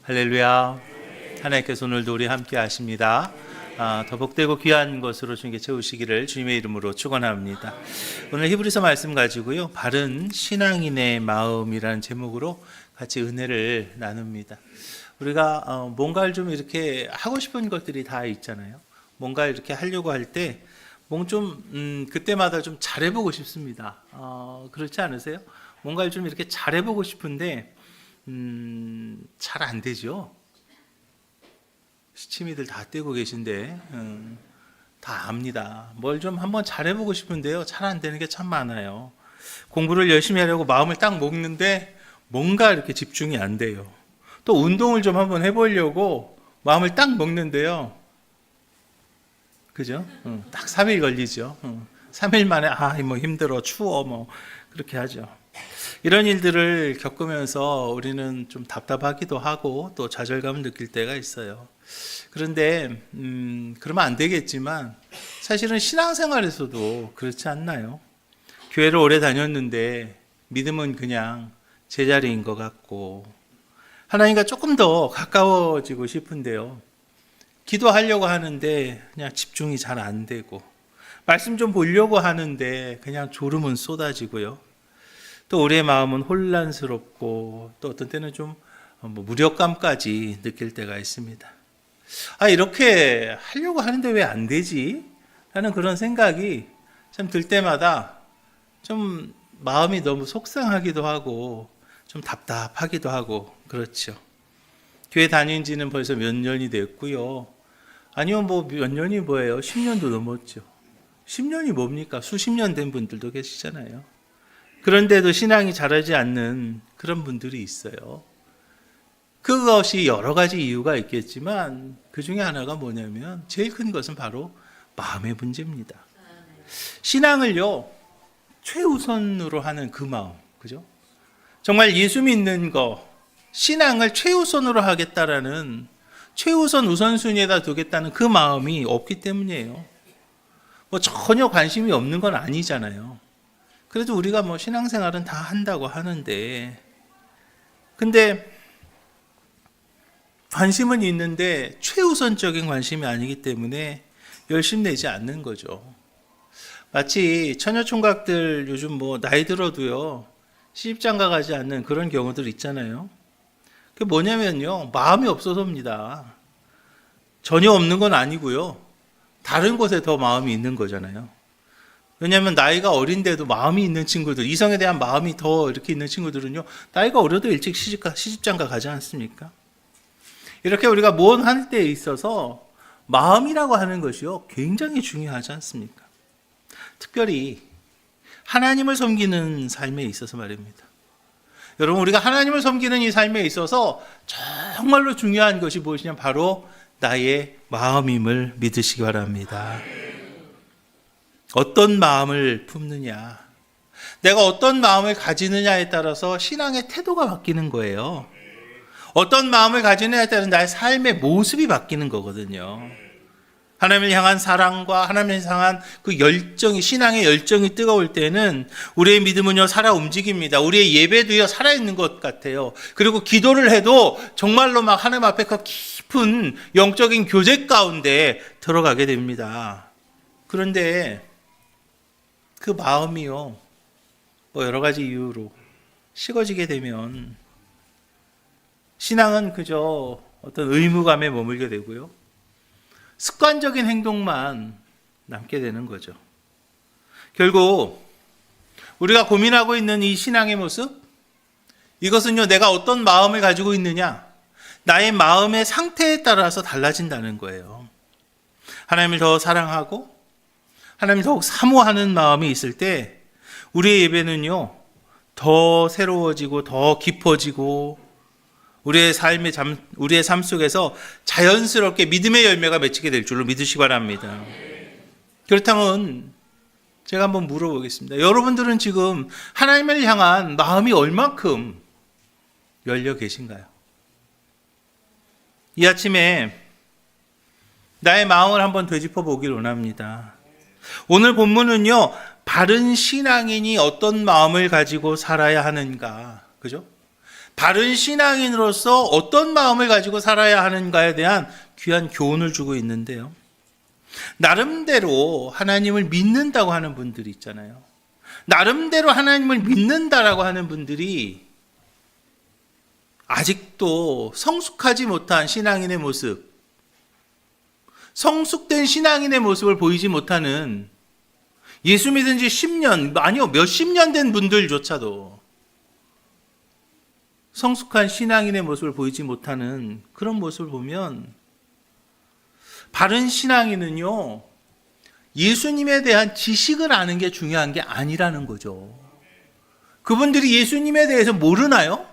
할렐루야. 하나님께서 오늘도 우리 함께 하십니다. 더 복되고 귀한 것으로 주님께 채우시기를 주님의 이름으로 축원합니다. 오늘 히브리서 말씀 가지고요, 바른 신앙인의 마음이라는 제목으로 같이 은혜를 나눕니다. 우리가 뭔가를 좀 이렇게 하고 싶은 것들이 다 있잖아요. 뭔가 이렇게 하려고 할 때 뭔가 좀 그때마다 좀 잘해보고 싶습니다. 그렇지 않으세요? 뭔가를 좀 이렇게 잘해보고 싶은데 잘 안 되죠. 시치미들 다 떼고 계신데 다 압니다. 뭘 좀 한번 잘해보고 싶은데요, 잘 안 되는 게 참 많아요. 공부를 열심히 하려고 마음을 딱 먹는데 뭔가 이렇게 집중이 안 돼요. 또 운동을 좀 한번 해보려고 마음을 딱 먹는데요, 그죠? 딱 3일 걸리죠. 3일 만에 뭐 힘들어, 추워, 뭐 그렇게 하죠. 이런 일들을 겪으면서 우리는 좀 답답하기도 하고 또 좌절감을 느낄 때가 있어요. 그런데 그러면 안 되겠지만 사실은 신앙생활에서도 그렇지 않나요? 교회를 오래 다녔는데 믿음은 그냥 제자리인 것 같고, 하나님과 조금 더 가까워지고 싶은데요, 기도하려고 하는데 그냥 집중이 잘 안 되고, 말씀 좀 보려고 하는데 그냥 졸음은 쏟아지고요, 또 우리의 마음은 혼란스럽고 또 어떤 때는 좀 무력감까지 느낄 때가 있습니다. 이렇게 하려고 하는데 왜 안 되지? 하는 그런 생각이 참 들 때마다 좀 마음이 너무 속상하기도 하고 좀 답답하기도 하고 그렇죠. 교회 다닌 지는 벌써 몇 년이 됐고요. 아니면 몇 년이 뭐예요? 10년도 넘었죠. 10년이 뭡니까? 수십 년 된 분들도 계시잖아요. 그런데도 신앙이 자라지 않는 그런 분들이 있어요. 그것이 여러 가지 이유가 있겠지만 그 중에 하나가 뭐냐면, 제일 큰 것은 바로 마음의 문제입니다. 신앙을요, 최우선으로 하는 그 마음, 그죠? 정말 예수 믿는 거, 신앙을 최우선으로 하겠다라는, 최우선 우선순위에다 두겠다는 그 마음이 없기 때문이에요. 전혀 관심이 없는 건 아니잖아요. 그래도 우리가 신앙생활은 다 한다고 하는데, 근데 관심은 있는데 최우선적인 관심이 아니기 때문에 열심내지 않는 거죠. 마치 처녀총각들 요즘 나이 들어도요, 시집장가 가지 않는 그런 경우들 있잖아요. 그게 뭐냐면요, 마음이 없어서입니다. 전혀 없는 건 아니고요, 다른 곳에 더 마음이 있는 거잖아요. 왜냐하면 나이가 어린데도 마음이 있는 친구들, 이성에 대한 마음이 더 이렇게 있는 친구들은요, 나이가 어려도 일찍 시집장가 가지 않습니까? 이렇게 우리가 무엇 할 때에 있어서 마음이라고 하는 것이요, 굉장히 중요하지 않습니까? 특별히 하나님을 섬기는 삶에 있어서 말입니다. 여러분, 우리가 하나님을 섬기는 이 삶에 있어서 정말로 중요한 것이 무엇이냐, 바로 나의 마음임을 믿으시기 바랍니다. 어떤 마음을 품느냐, 내가 어떤 마음을 가지느냐에 따라서 신앙의 태도가 바뀌는 거예요. 어떤 마음을 가지느냐에 따라서 나의 삶의 모습이 바뀌는 거거든요. 하나님을 향한 사랑과 하나님을 향한 그 열정이, 신앙의 열정이 뜨거울 때는 우리의 믿음은요, 살아 움직입니다. 우리의 예배도요, 살아있는 것 같아요. 그리고 기도를 해도 정말로 하나님 앞에 그 깊은 영적인 교제 가운데 들어가게 됩니다. 그런데 그 마음이요, 여러 가지 이유로 식어지게 되면 신앙은 그저 어떤 의무감에 머물게 되고요, 습관적인 행동만 남게 되는 거죠. 결국 우리가 고민하고 있는 이 신앙의 모습, 이것은요, 내가 어떤 마음을 가지고 있느냐, 나의 마음의 상태에 따라서 달라진다는 거예요. 하나님을 더 사랑하고 하나님을 더욱 사모하는 마음이 있을 때 우리의 예배는요, 더 새로워지고 더 깊어지고 우리의 삶 속에서 자연스럽게 믿음의 열매가 맺히게 될 줄로 믿으시기 바랍니다. 그렇다면 제가 한번 물어보겠습니다. 여러분들은 지금 하나님을 향한 마음이 얼만큼 열려 계신가요? 이 아침에 나의 마음을 한번 되짚어 보길 원합니다. 오늘 본문은요, 바른 신앙인이 어떤 마음을 가지고 살아야 하는가, 그죠? 바른 신앙인으로서 어떤 마음을 가지고 살아야 하는가에 대한 귀한 교훈을 주고 있는데요. 나름대로 하나님을 믿는다고 하는 분들이 있잖아요. 나름대로 하나님을 믿는다라고 하는 분들이 아직도 성숙하지 못한 신앙인의 모습, 성숙된 신앙인의 모습을 보이지 못하는 예수 믿은 지 10년, 아니요, 몇십 년 된 분들조차도 성숙한 신앙인의 모습을 보이지 못하는 그런 모습을 보면 바른 신앙인은요, 예수님에 대한 지식을 아는 게 중요한 게 아니라는 거죠. 그분들이 예수님에 대해서 모르나요?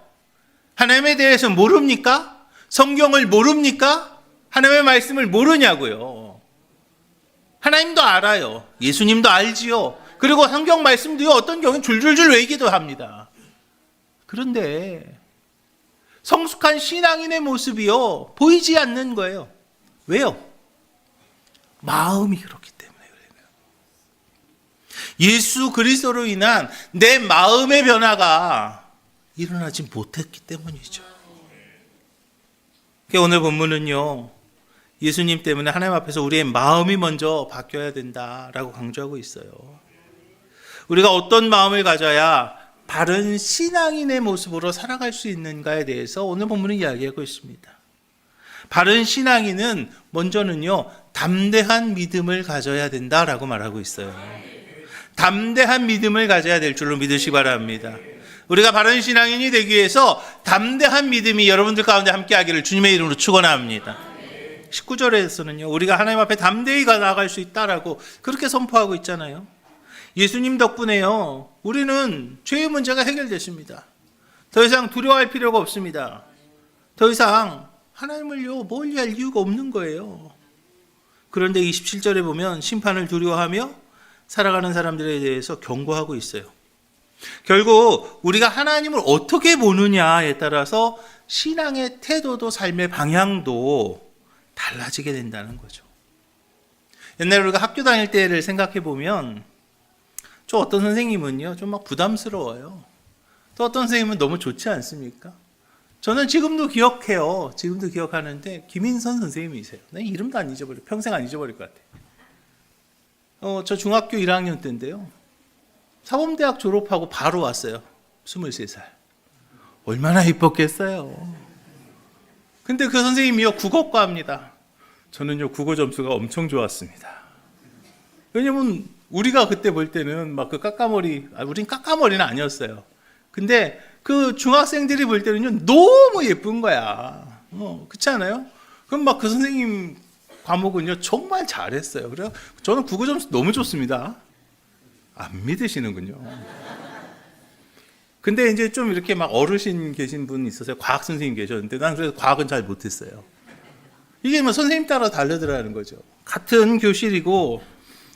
하나님에 대해서 모릅니까? 성경을 모릅니까? 하나님의 말씀을 모르냐고요. 하나님도 알아요. 예수님도 알지요. 그리고 성경 말씀도요, 어떤 경우는 줄줄줄 외기도 합니다. 그런데 성숙한 신앙인의 모습이요, 보이지 않는 거예요. 왜요? 마음이 그렇기 때문에 그래요. 예수 그리스도로 인한 내 마음의 변화가 일어나지 못했기 때문이죠. 오늘 본문은요, 예수님 때문에 하나님 앞에서 우리의 마음이 먼저 바뀌어야 된다라고 강조하고 있어요. 우리가 어떤 마음을 가져야 바른 신앙인의 모습으로 살아갈 수 있는가에 대해서 오늘 본문은 이야기하고 있습니다. 바른 신앙인은 먼저는요, 담대한 믿음을 가져야 된다라고 말하고 있어요. 담대한 믿음을 가져야 될 줄로 믿으시기 바랍니다. 우리가 바른 신앙인이 되기 위해서 담대한 믿음이 여러분들 가운데 함께하기를 주님의 이름으로 축원합니다. 19절에서는요, 우리가 하나님 앞에 담대히 나아갈 수 있다라고 그렇게 선포하고 있잖아요. 예수님 덕분에요, 우리는 죄의 문제가 해결됐습니다. 더 이상 두려워할 필요가 없습니다. 더 이상 하나님을요, 멀리할 이유가 없는 거예요. 그런데 27절에 보면 심판을 두려워하며 살아가는 사람들에 대해서 경고하고 있어요. 결국 우리가 하나님을 어떻게 보느냐에 따라서 신앙의 태도도 삶의 방향도 달라지게 된다는 거죠. 옛날에 우리가 학교 다닐 때를 생각해 보면 저 어떤 선생님은요, 좀 막 부담스러워요. 또 어떤 선생님은 너무 좋지 않습니까? 저는 지금도 기억해요. 지금도 기억하는데 김인선 선생님이세요. 내 이름도 안 잊어버려. 평생 안 잊어버릴 것 같아요. 저 중학교 1학년 때인데요. 사범대학 졸업하고 바로 왔어요. 23살. 얼마나 이뻤겠어요. 근데 그 선생님이요, 국어과입니다. 저는요, 국어 점수가 엄청 좋았습니다. 왜냐면 우리가 그때 볼 때는 막 그 까까머리, 우린 까까머리는 아니었어요. 근데 그 중학생들이 볼 때는요, 너무 예쁜 거야. 그렇지 않아요? 그럼 막 그 선생님 과목은요, 정말 잘했어요. 그래요? 저는 국어 점수 너무 좋습니다. 안 믿으시는군요. 근데 이제 좀 이렇게 막 어르신 계신 분 있었어요. 과학 선생님 계셨는데 난 그래서 과학은 잘 못했어요. 이게 뭐 선생님 따라 다르더라는 거죠. 같은 교실이고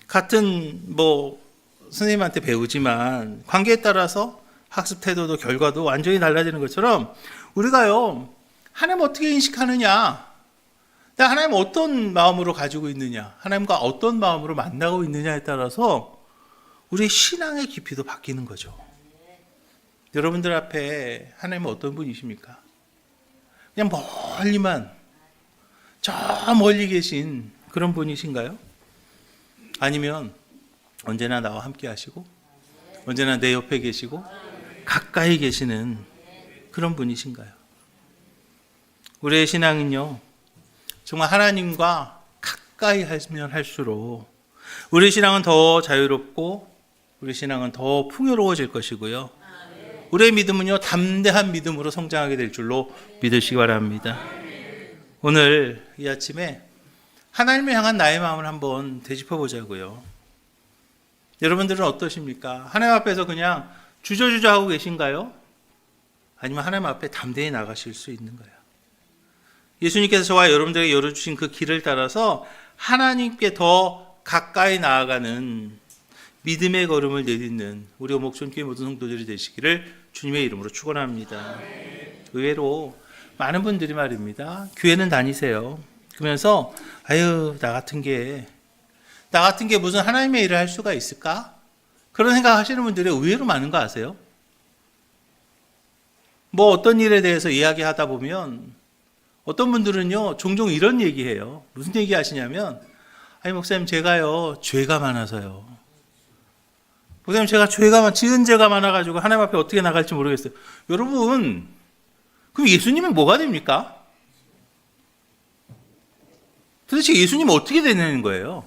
같은 뭐 선생님한테 배우지만 관계에 따라서 학습 태도도 결과도 완전히 달라지는 것처럼 우리가요, 하나님 어떻게 인식하느냐, 내가 하나님 어떤 마음으로 가지고 있느냐, 하나님과 어떤 마음으로 만나고 있느냐에 따라서 우리의 신앙의 깊이도 바뀌는 거죠. 여러분들 앞에 하나님은 어떤 분이십니까? 그냥 멀리만, 저 멀리 계신 그런 분이신가요? 아니면 언제나 나와 함께 하시고 언제나 내 옆에 계시고 가까이 계시는 그런 분이신가요? 우리의 신앙은요, 정말 하나님과 가까이 하면 할수록 우리의 신앙은 더 자유롭고 우리의 신앙은 더 풍요로워질 것이고요, 우리의 믿음은요, 담대한 믿음으로 성장하게 될 줄로 믿으시기 바랍니다. 오늘 이 아침에 하나님을 향한 나의 마음을 한번 되짚어 보자고요. 여러분들은 어떠십니까? 하나님 앞에서 그냥 주저주저 하고 계신가요? 아니면 하나님 앞에 담대히 나가실 수 있는 거예요? 예수님께서 저와 여러분들에게 열어주신 그 길을 따라서 하나님께 더 가까이 나아가는 믿음의 걸음을 내딛는 우리 오목촌교회 모든 성도들이 되시기를 주님의 이름으로 축원합니다. 의외로 많은 분들이 말입니다, 교회는 다니세요. 그러면서 아유, 나 같은 게 무슨 하나님의 일을 할 수가 있을까? 그런 생각 하시는 분들이 의외로 많은 거 아세요? 뭐 어떤 일에 대해서 이야기하다 보면 어떤 분들은요, 종종 이런 얘기해요. 무슨 얘기 하시냐면, 아니, 목사님, 제가요, 죄가 많아서요. 목사님, 제가 지은 죄가 많아가지고 하나님 앞에 어떻게 나갈지 모르겠어요. 여러분, 그럼 예수님은 뭐가 됩니까? 도대체 예수님은 어떻게 되는 거예요?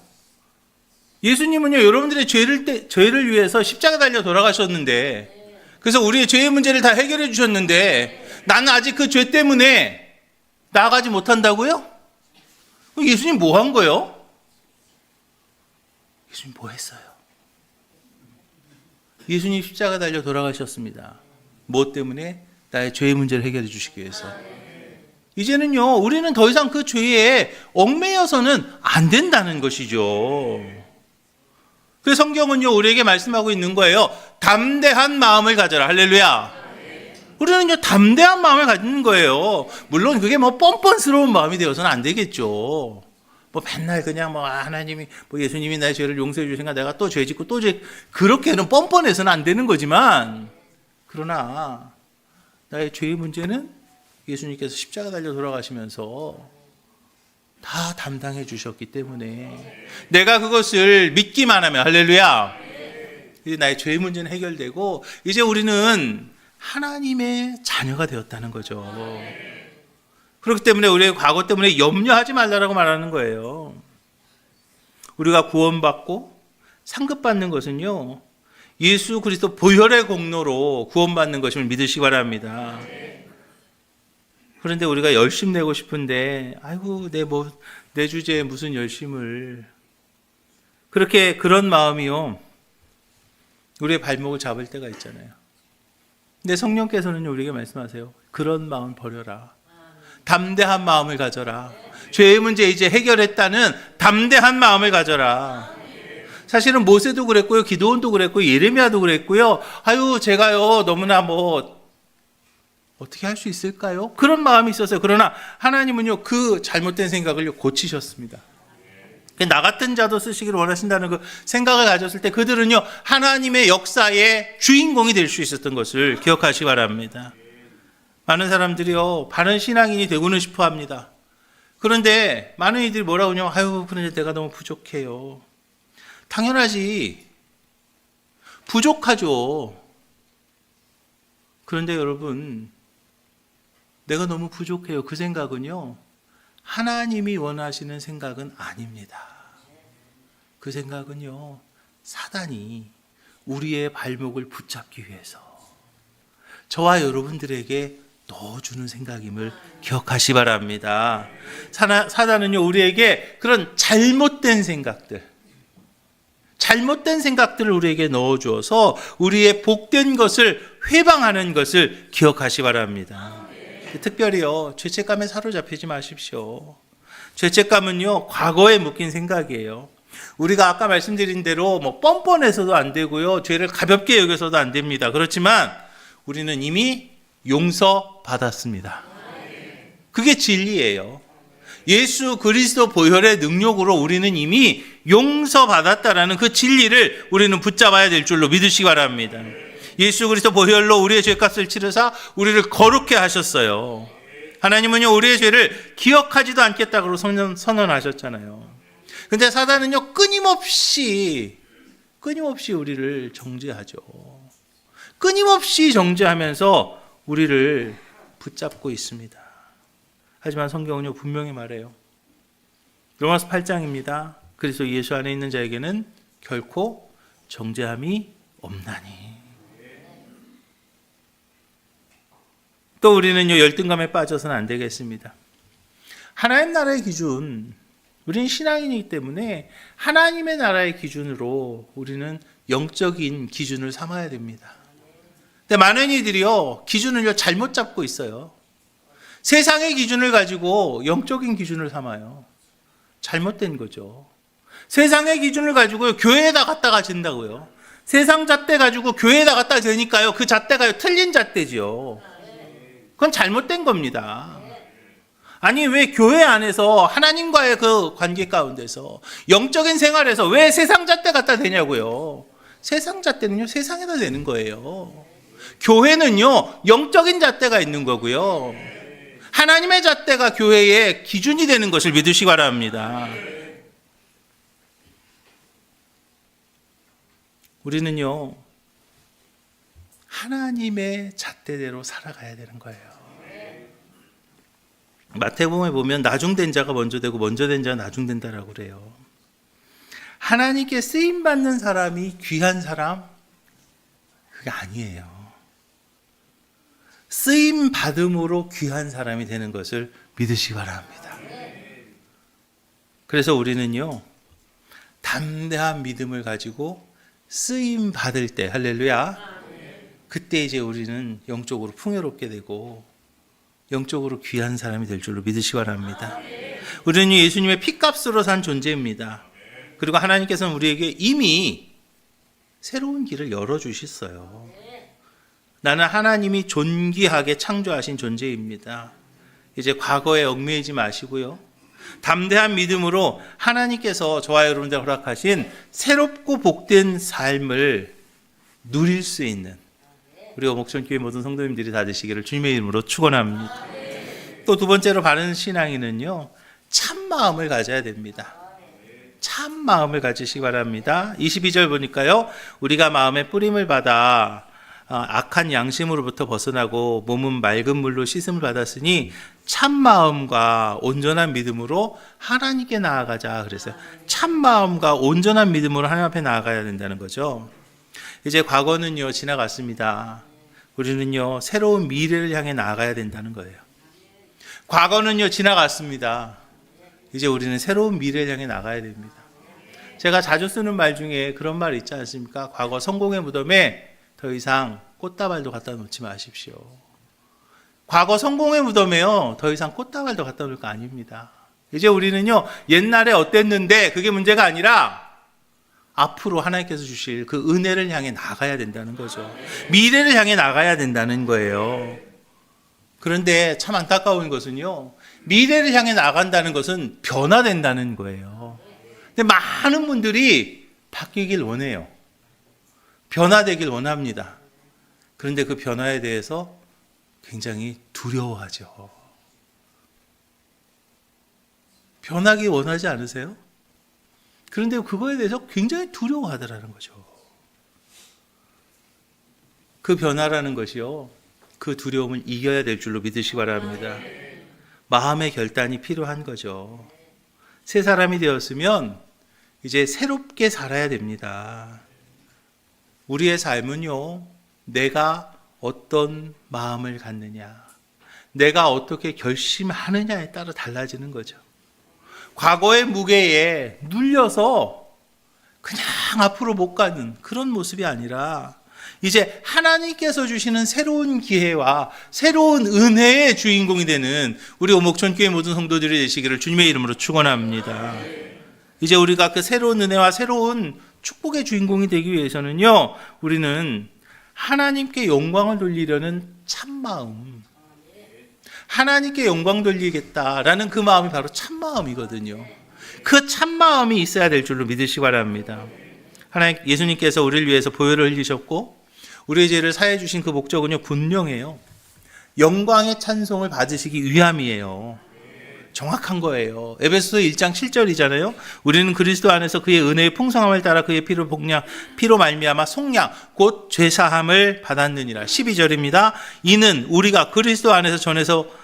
예수님은요, 여러분들의 죄를 위해서 십자가 달려 돌아가셨는데, 그래서 우리의 죄의 문제를 다 해결해 주셨는데, 나는 아직 그 죄 때문에 나아가지 못한다고요? 그럼 예수님 뭐 한 거예요? 예수님 뭐 했어요? 예수님 십자가 달려 돌아가셨습니다. 무엇 때문에? 나의 죄의 문제를 해결해 주시기 위해서. 이제는요, 우리는 더 이상 그 죄에 얽매여서는 안 된다는 것이죠. 그래서 성경은요, 우리에게 말씀하고 있는 거예요. 담대한 마음을 가져라. 할렐루야. 우리는요, 담대한 마음을 갖는 거예요. 물론 그게 뭐 뻔뻔스러운 마음이 되어서는 안 되겠죠. 뭐 맨날 그냥 뭐 하나님이, 뭐 예수님이 나의 죄를 용서해 주시니까 내가 또 죄 짓고 또 죄, 그렇게는 뻔뻔해서는 안 되는 거지만, 그러나 나의 죄의 문제는 예수님께서 십자가 달려 돌아가시면서 다 담당해 주셨기 때문에 내가 그것을 믿기만 하면, 할렐루야, 이제 나의 죄의 문제는 해결되고 이제 우리는 하나님의 자녀가 되었다는 거죠. 그렇기 때문에 우리의 과거 때문에 염려하지 말라라고 말하는 거예요. 우리가 구원받고 상급받는 것은요, 예수 그리스도 보혈의 공로로 구원받는 것임을 믿으시기 바랍니다. 그런데 우리가 열심 내고 싶은데, 아이고, 내 주제에 무슨 열심을. 그런 마음이요, 우리의 발목을 잡을 때가 있잖아요. 근데 성령께서는 우리에게 말씀하세요. 그런 마음 버려라. 담대한 마음을 가져라. 죄의 문제 이제 해결했다는 담대한 마음을 가져라. 사실은 모세도 그랬고요, 기드온도 그랬고요, 예레미야도 그랬고요. 아유, 제가요, 너무나 어떻게 할 수 있을까요? 그런 마음이 있었어요. 그러나 하나님은요, 그 잘못된 생각을 고치셨습니다. 나 같은 자도 쓰시기를 원하신다는 그 생각을 가졌을 때 그들은요, 하나님의 역사의 주인공이 될 수 있었던 것을 기억하시기 바랍니다. 많은 사람들이요, 바른 신앙인이 되고는 싶어 합니다. 그런데 많은 이들이 뭐라고 하냐면, 아유, 그런데 내가 너무 부족해요. 당연하지. 부족하죠. 그런데 여러분, 내가 너무 부족해요. 그 생각은요, 하나님이 원하시는 생각은 아닙니다. 그 생각은요, 사단이 우리의 발목을 붙잡기 위해서 저와 여러분들에게 넣어주는 생각임을 기억하시 바랍니다. 사단은요, 우리에게 그런 잘못된 생각들을 우리에게 넣어주어서 우리의 복된 것을 회방하는 것을 기억하시 바랍니다. 특별히요, 죄책감에 사로잡히지 마십시오. 죄책감은요, 과거에 묶인 생각이에요. 우리가 아까 말씀드린 대로 뻔뻔해서도 안 되고요, 죄를 가볍게 여겨서도 안 됩니다. 그렇지만 우리는 이미 용서받았습니다. 그게 진리예요. 예수 그리스도 보혈의 능력으로 우리는 이미 용서받았다라는 그 진리를 우리는 붙잡아야 될 줄로 믿으시기 바랍니다. 예수 그리스도 보혈로 우리의 죄값을 치르사 우리를 거룩해 하셨어요. 하나님은요, 우리의 죄를 기억하지도 않겠다고 선언하셨잖아요. 근데 사단은요, 끊임없이 우리를 정죄하죠. 끊임없이 정죄하면서 우리를 붙잡고 있습니다. 하지만 성경은요, 분명히 말해요. 로마서 8장입니다. 그래서 예수 안에 있는 자에게는 결코 정죄함이 없나니. 또 우리는요, 열등감에 빠져서는 안 되겠습니다. 하나님 나라의 기준, 우리는 신앙인이기 때문에 하나님의 나라의 기준으로 우리는 영적인 기준을 삼아야 됩니다. 근데 많은 이들이요, 기준을요, 잘못 잡고 있어요. 세상의 기준을 가지고 영적인 기준을 삼아요. 잘못된 거죠. 세상의 기준을 가지고 교회에다 갖다가 진다고요. 세상 잣대 가지고 교회에다 갖다 대니까요, 그 잣대가 틀린 잣대지요. 그건 잘못된 겁니다. 아니, 왜 교회 안에서 하나님과의 그 관계 가운데서 영적인 생활에서 왜 세상 잣대 갖다 대냐고요. 세상 잣대는요, 세상에다 대는 거예요. 교회는요, 영적인 잣대가 있는 거고요. 하나님의 잣대가 교회의 기준이 되는 것을 믿으시기 바랍니다. 우리는요, 하나님의 잣대대로 살아가야 되는 거예요. 마태복음에 보면 나중된 자가 먼저 되고 먼저 된 자가 나중된다라고 그래요. 하나님께 쓰임 받는 사람이 귀한 사람? 그게 아니에요. 쓰임 받음으로 귀한 사람이 되는 것을 믿으시기 바랍니다. 그래서 우리는요, 담대한 믿음을 가지고 쓰임 받을 때, 할렐루야, 그때 이제 우리는 영적으로 풍요롭게 되고 영적으로 귀한 사람이 될 줄로 믿으시기 바랍니다. 우리는 예수님의 피값으로 산 존재입니다. 그리고 하나님께서는 우리에게 이미 새로운 길을 열어주셨어요. 나는 하나님이 존귀하게 창조하신 존재입니다. 이제 과거에 얽매이지 마시고요, 담대한 믿음으로 하나님께서 저와 여러분들 허락하신 새롭고 복된 삶을 누릴 수 있는 우리 오목천교회 모든 성도님들이 다 되시기를 주님의 이름으로 축원합니다. 또 두 번째로 바른 신앙인은요, 참 마음을 가져야 됩니다. 참 마음을 가지시기 바랍니다. 22절 보니까요, 우리가 마음의 뿌림을 받아 악한 양심으로부터 벗어나고 몸은 맑은 물로 씻음을 받았으니 참 마음과 온전한 믿음으로 하나님께 나아가자 그랬어요. 참 마음과 온전한 믿음으로 하나님 앞에 나아가야 된다는 거죠. 이제 과거는요, 지나갔습니다. 우리는요, 새로운 미래를 향해 나아가야 된다는 거예요. 과거는요, 지나갔습니다. 이제 우리는 새로운 미래를 향해 나가야 됩니다. 제가 자주 쓰는 말 중에 그런 말 있지 않습니까? 과거 성공의 무덤에 더 이상 꽃다발도 갖다 놓지 마십시오. 과거 성공의 무덤에요, 더 이상 꽃다발도 갖다 놓을 거 아닙니다. 이제 우리는요, 옛날에 어땠는데 그게 문제가 아니라 앞으로 하나님께서 주실 그 은혜를 향해 나가야 된다는 거죠. 미래를 향해 나가야 된다는 거예요. 그런데 참 안타까운 것은요, 미래를 향해 나간다는 것은 변화된다는 거예요. 근데 많은 분들이 바뀌길 원해요. 변화되길 원합니다. 그런데 그 변화에 대해서 굉장히 두려워하죠. 변하기 원하지 않으세요? 그런데 그거에 대해서 굉장히 두려워하더라는 거죠. 그 변화라는 것이요, 그 두려움을 이겨야 될 줄로 믿으시기 바랍니다. 마음의 결단이 필요한 거죠. 새 사람이 되었으면 이제 새롭게 살아야 됩니다. 우리의 삶은요, 내가 어떤 마음을 갖느냐, 내가 어떻게 결심하느냐에 따라 달라지는 거죠. 과거의 무게에 눌려서 그냥 앞으로 못 가는 그런 모습이 아니라 이제 하나님께서 주시는 새로운 기회와 새로운 은혜의 주인공이 되는 우리 오목천교회 모든 성도들이 되시기를 주님의 이름으로 축원합니다. 이제 우리가 그 새로운 은혜와 새로운 축복의 주인공이 되기 위해서는요, 우리는 하나님께 영광을 돌리려는 참마음, 하나님께 영광 돌리겠다라는 그 마음이 바로 참마음이거든요. 그 참마음이 있어야 될 줄로 믿으시기 바랍니다. 하나님, 예수님께서 우리를 위해서 보혈을 흘리셨고 우리의 죄를 사해 주신 그 목적은요, 분명해요. 영광의 찬송을 받으시기 위함이에요. 정확한 거예요. 에베소서 1장 7절이잖아요. 우리는 그리스도 안에서 그의 은혜의 풍성함을 따라 그의 피로 말미암아 속량 곧 죄사함을 받았느니라. 12절입니다. 이는 우리가 그리스도 안에서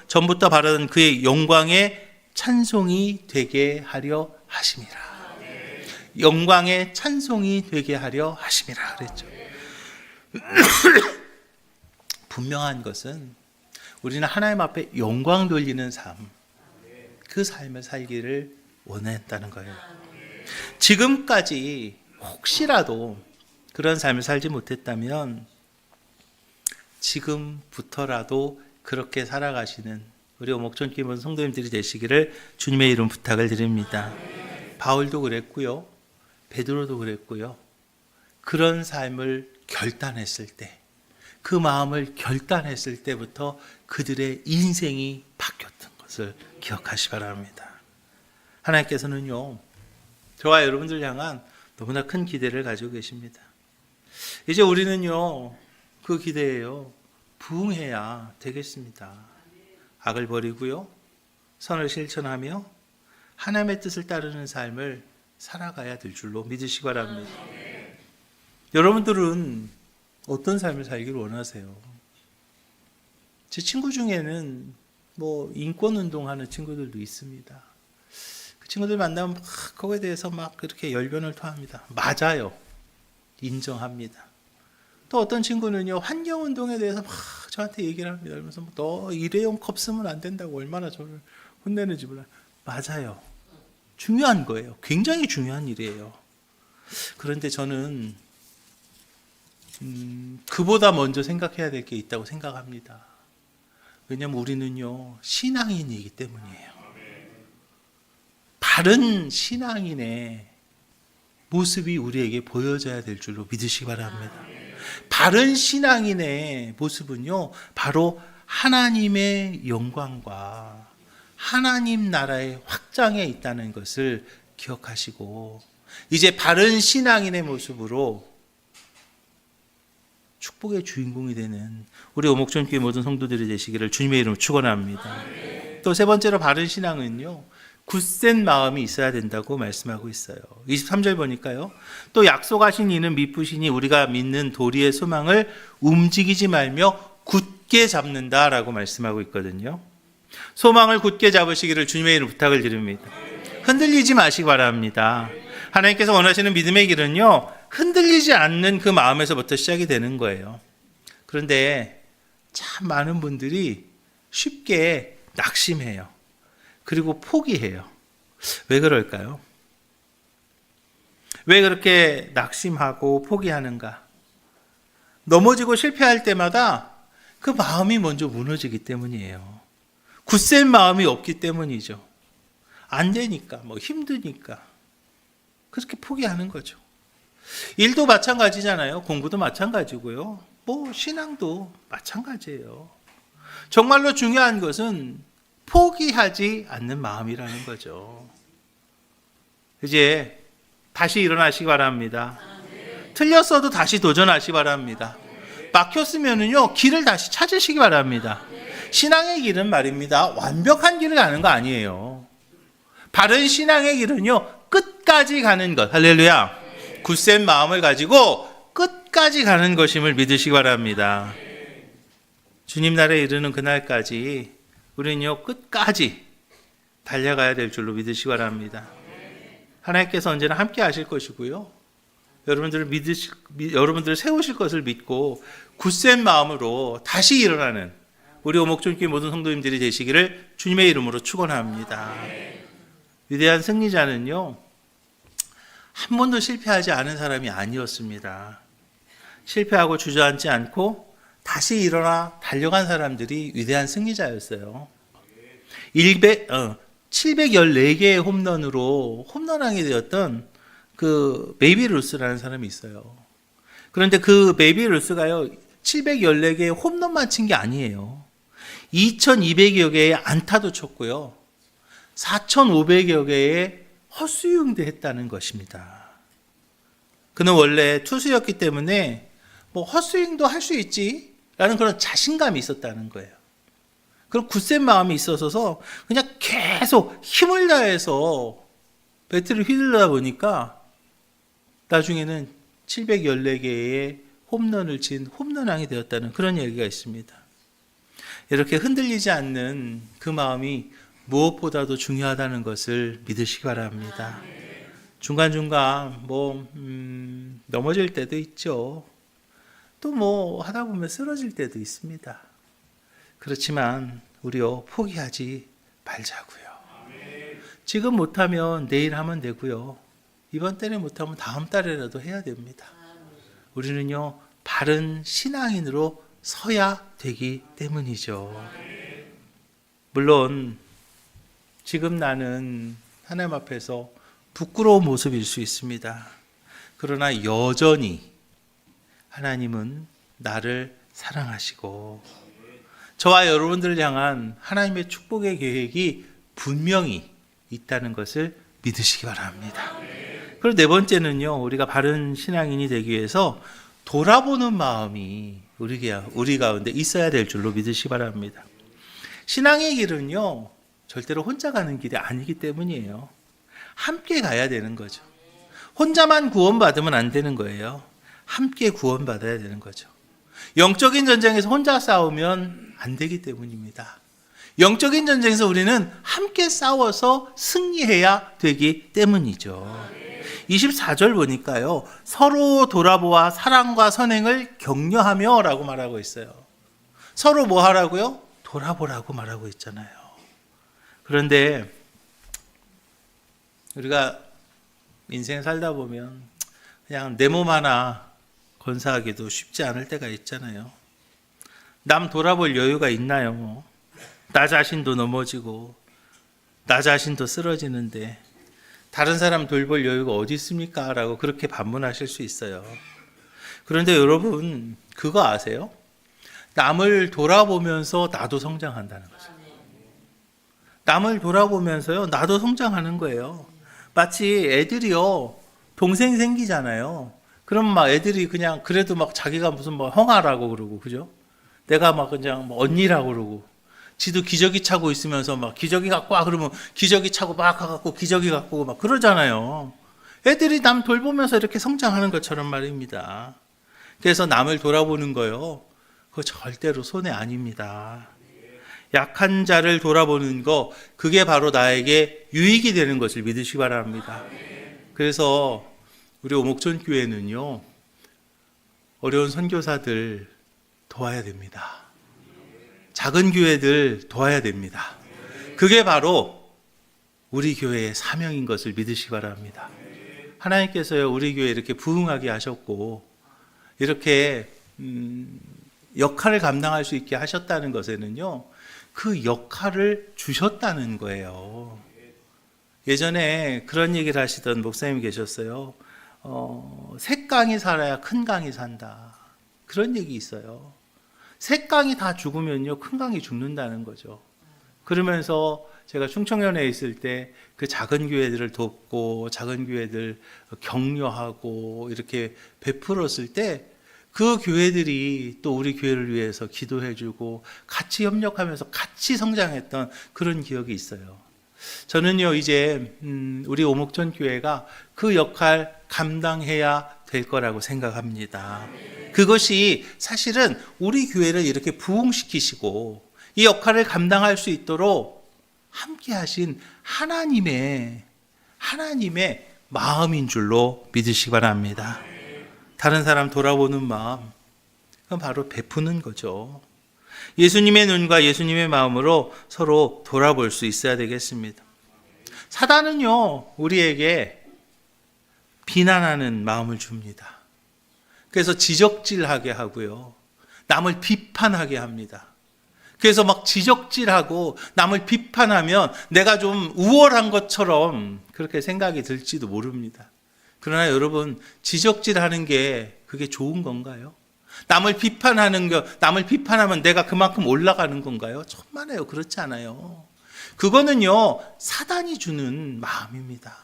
전부터 바라던 그의 영광의 찬송이 되게 하려 하심이라. 영광의 찬송이 되게 하려 하심이라 그랬죠. 분명한 것은 우리는 하나님 앞에 영광 돌리는 삶, 그 삶을 살기를 원했다는 거예요. 지금까지 혹시라도 그런 삶을 살지 못했다면 지금부터라도 그렇게 살아가시는 우리 오목천교회 성도님들이 되시기를 주님의 이름 부탁을 드립니다. 바울도 그랬고요, 베드로도 그랬고요. 그런 삶을 결단했을 때, 그 마음을 결단했을 때부터 그들의 인생이 바뀌었던 것을 기억하시 바랍니다. 하나님께서는요, 저와 여러분들 향한 너무나 큰 기대를 가지고 계십니다. 이제 우리는요, 그 기대예요. 부응해야 되겠습니다. 악을 버리고요. 선을 실천하며 하나님의 뜻을 따르는 삶을 살아가야 될 줄로 믿으시기 바랍니다. 여러분들은 어떤 삶을 살기를 원하세요? 제 친구 중에는 인권 운동하는 친구들도 있습니다. 그 친구들 만나면 그거에 대해서 그렇게 열변을 토합니다. 맞아요. 인정합니다. 또 어떤 친구는요, 환경 운동에 대해서 저한테 얘기를 합니다. 그러면서 너 일회용 컵 쓰면 안 된다고 얼마나 저를 혼내는지 몰라요. 맞아요. 중요한 거예요. 굉장히 중요한 일이에요. 그런데 저는 그보다 먼저 생각해야 될 게 있다고 생각합니다. 왜냐하면 우리는요, 신앙인이기 때문이에요. 바른 신앙인의 모습이 우리에게 보여져야 될 줄로 믿으시기 바랍니다. 바른 신앙인의 모습은요, 바로 하나님의 영광과 하나님 나라의 확장에 있다는 것을 기억하시고, 이제 바른 신앙인의 모습으로 축복의 주인공이 되는 우리 오목전교회 모든 성도들이 되시기를 주님의 이름으로 축원합니다. 또 세 번째로 바른 신앙은요, 굳센 마음이 있어야 된다고 말씀하고 있어요. 23절 보니까요. 또 약속하신 이는 미쁘시니 우리가 믿는 도리의 소망을 움직이지 말며 굳게 잡는다라고 말씀하고 있거든요. 소망을 굳게 잡으시기를 주님의 이름으로 부탁을 드립니다. 흔들리지 마시기 바랍니다. 하나님께서 원하시는 믿음의 길은요, 흔들리지 않는 그 마음에서부터 시작이 되는 거예요. 그런데 참 많은 분들이 쉽게 낙심해요. 그리고 포기해요. 왜 그럴까요? 왜 그렇게 낙심하고 포기하는가? 넘어지고 실패할 때마다 그 마음이 먼저 무너지기 때문이에요. 굳센 마음이 없기 때문이죠. 안 되니까, 힘드니까. 그렇게 포기하는 거죠. 일도 마찬가지잖아요. 공부도 마찬가지고요. 신앙도 마찬가지예요. 정말로 중요한 것은 포기하지 않는 마음이라는 거죠. 이제 다시 일어나시기 바랍니다. 틀렸어도 다시 도전하시기 바랍니다. 막혔으면은요, 길을 다시 찾으시기 바랍니다. 신앙의 길은 말입니다, 완벽한 길을 가는 거 아니에요. 바른 신앙의 길은요, 끝까지 가는 것. 할렐루야. 굳센 마음을 가지고 끝까지 가는 것임을 믿으시기 바랍니다. 주님 나라에 이르는 그날까지 우리는요, 끝까지 달려가야 될 줄로 믿으시기 바랍니다. 하나님께서 언제나 함께 하실 것이고요. 여러분들을 세우실 것을 믿고 굳센 마음으로 다시 일어나는 우리 오목전교회 모든 성도님들이 되시기를 주님의 이름으로 축원합니다. 위대한 승리자는요, 한 번도 실패하지 않은 사람이 아니었습니다. 실패하고 주저앉지 않고 다시 일어나 달려간 사람들이 위대한 승리자였어요. 714개의 홈런으로 홈런왕이 되었던 그 베이비 루스라는 사람이 있어요. 그런데 그 베이비 루스가요, 714개의 홈런만 친 게 아니에요. 2200여 개의 안타도 쳤고요. 4500여 개의 헛스윙도 했다는 것입니다. 그는 원래 투수였기 때문에 헛스윙도 할 수 있지라는 그런 자신감이 있었다는 거예요. 그런 굳센 마음이 있어서 그냥 계속 힘을 다해서 배트를 휘둘러다 보니까 나중에는 714개의 홈런을 친 홈런왕이 되었다는 그런 얘기가 있습니다. 이렇게 흔들리지 않는 그 마음이 무엇보다도 중요하다는 것을 믿으시기 바랍니다. 중간중간 넘어질 때도 있죠. 또 하다 보면 쓰러질 때도 있습니다. 그렇지만 우리요, 포기하지 말자고요. 지금 못하면 내일 하면 되고요. 이번 달에 못하면 다음 달에라도 해야 됩니다. 우리는요, 바른 신앙인으로 서야 되기 때문이죠. 물론 지금 나는 하나님 앞에서 부끄러운 모습일 수 있습니다. 그러나 여전히 하나님은 나를 사랑하시고 저와 여러분들을 향한 하나님의 축복의 계획이 분명히 있다는 것을 믿으시기 바랍니다. 그리고 네 번째는요, 우리가 바른 신앙인이 되기 위해서 돌아보는 마음이 우리 가운데 있어야 될 줄로 믿으시기 바랍니다. 신앙의 길은요, 절대로 혼자 가는 길이 아니기 때문이에요. 함께 가야 되는 거죠. 혼자만 구원받으면 안 되는 거예요. 함께 구원받아야 되는 거죠. 영적인 전쟁에서 혼자 싸우면 안 되기 때문입니다. 영적인 전쟁에서 우리는 함께 싸워서 승리해야 되기 때문이죠. 24절 보니까요, 서로 돌아보아 사랑과 선행을 격려하며 라고 말하고 있어요. 서로 뭐 하라고요? 돌아보라고 말하고 있잖아요. 그런데 우리가 인생 살다 보면 그냥 내 몸 하나 건사하기도 쉽지 않을 때가 있잖아요. 남 돌아볼 여유가 있나요? 나 자신도 넘어지고 나 자신도 쓰러지는데 다른 사람 돌볼 여유가 어디 있습니까? 라고 그렇게 반문하실 수 있어요. 그런데 여러분, 그거 아세요? 남을 돌아보면서 나도 성장한다는 거죠. 남을 돌아보면서요, 나도 성장하는 거예요. 마치 애들이요, 동생 생기잖아요. 그럼 막 애들이 그냥 그래도 막 자기가 무슨 뭐 형아라고 그러고, 그죠? 내가 막 그냥 뭐 언니라고 그러고, 지도 기저귀 차고 있으면서 막 기저귀 갖고 와 그러면 기저귀 차고 막 가갖고 기저귀 갖고 오고 막 그러잖아요. 애들이 남 돌보면서 이렇게 성장하는 것처럼 말입니다. 그래서 남을 돌아보는 거요, 그거 절대로 손해 아닙니다. 약한 자를 돌아보는 거, 그게 바로 나에게 유익이 되는 것을 믿으시기 바랍니다. 그래서 우리 오목천 교회는요, 어려운 선교사들 도와야 됩니다. 작은 교회들 도와야 됩니다. 그게 바로 우리 교회의 사명인 것을 믿으시기 바랍니다. 하나님께서요, 우리 교회 이렇게 부흥하게 하셨고 이렇게 역할을 감당할 수 있게 하셨다는 것에는요, 그 역할을 주셨다는 거예요. 예전에 그런 얘기를 하시던 목사님이 계셨어요. 새 강이 살아야 큰 강이 산다. 그런 얘기 있어요. 새 강이 다 죽으면요, 큰 강이 죽는다는 거죠. 그러면서 제가 충청연에 있을 때 그 작은 교회들을 돕고 작은 교회들 격려하고 이렇게 베풀었을 때 그 교회들이 또 우리 교회를 위해서 기도해주고 같이 협력하면서 같이 성장했던 그런 기억이 있어요. 저는요, 이제 우리 오목천 교회가 그 역할 감당해야 될 거라고 생각합니다. 그것이 사실은 우리 교회를 이렇게 부흥시키시고 이 역할을 감당할 수 있도록 함께 하신 하나님의 마음인 줄로 믿으시기 바랍니다. 다른 사람 돌아보는 마음, 그건 바로 베푸는 거죠. 예수님의 눈과 예수님의 마음으로 서로 돌아볼 수 있어야 되겠습니다. 사단은요, 우리에게 비난하는 마음을 줍니다. 그래서 지적질하게 하고요, 남을 비판하게 합니다. 그래서 막 지적질하고 남을 비판하면 내가 좀 우월한 것처럼 그렇게 생각이 들지도 모릅니다. 그러나 여러분, 지적질하는 게 그게 좋은 건가요? 남을 비판하면 내가 그만큼 올라가는 건가요? 천만에요, 그렇지 않아요. 그거는요, 사단이 주는 마음입니다.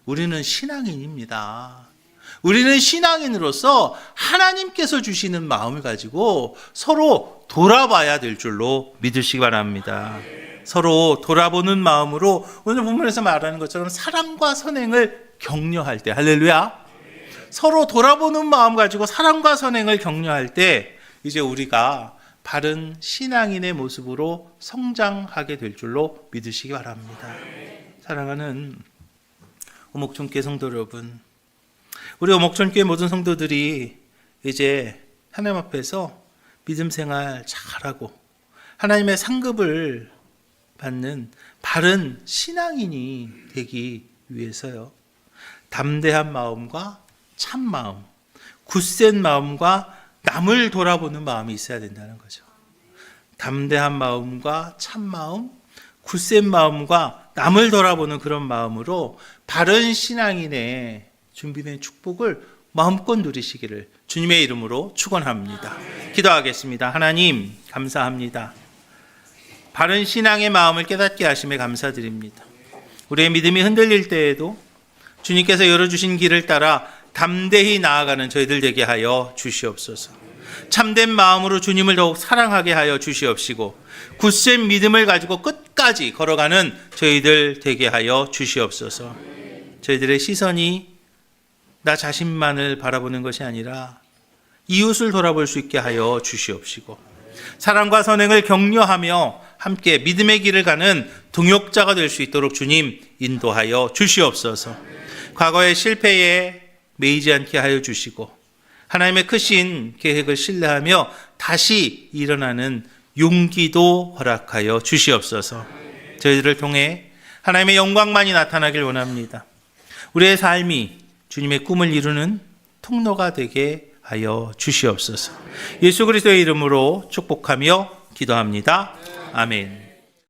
우리는 신앙인입니다. 우리는 신앙인으로서 하나님께서 주시는 마음을 가지고 서로 돌아봐야 될 줄로 믿으시기 바랍니다. 서로 돌아보는 마음으로 오늘 본문에서 말하는 것처럼 사랑과 선행을 격려할 때, 할렐루야, 서로 돌아보는 마음 가지고 사랑과 선행을 격려할 때 이제 우리가 바른 신앙인의 모습으로 성장하게 될 줄로 믿으시기 바랍니다. 사랑하는 오목천교회 성도 여러분, 우리 오목천교회 모든 성도들이 이제 하나님 앞에서 믿음 생활 잘하고 하나님의 상급을 받는 바른 신앙인이 되기 위해서요, 담대한 마음과 참 마음, 굳센 마음과 남을 돌아보는 마음이 있어야 된다는 거죠. 담대한 마음과 참 마음, 굳센 마음과 남을 돌아보는 그런 마음으로 바른 신앙인의 준비된 축복을 마음껏 누리시기를 주님의 이름으로 축원합니다. 기도하겠습니다. 하나님, 감사합니다. 바른 신앙의 마음을 깨닫게 하심에 감사드립니다. 우리의 믿음이 흔들릴 때에도 주님께서 열어주신 길을 따라 담대히 나아가는 저희들 되게 하여 주시옵소서. 참된 마음으로 주님을 더욱 사랑하게 하여 주시옵시고 굳센 믿음을 가지고 끝까지 걸어가는 저희들 되게 하여 주시옵소서. 저희들의 시선이 나 자신만을 바라보는 것이 아니라 이웃을 돌아볼 수 있게 하여 주시옵시고 사랑과 선행을 격려하며 함께 믿음의 길을 가는 동역자가 될 수 있도록 주님 인도하여 주시옵소서. 과거의 실패에 매이지 않게 하여 주시고 하나님의 크신 계획을 신뢰하며 다시 일어나는 용기도 허락하여 주시옵소서. 저희들을 통해 하나님의 영광만이 나타나길 원합니다. 우리의 삶이 주님의 꿈을 이루는 통로가 되게 하여 주시옵소서. 예수 그리스도의 이름으로 축복하며 기도합니다. 아멘.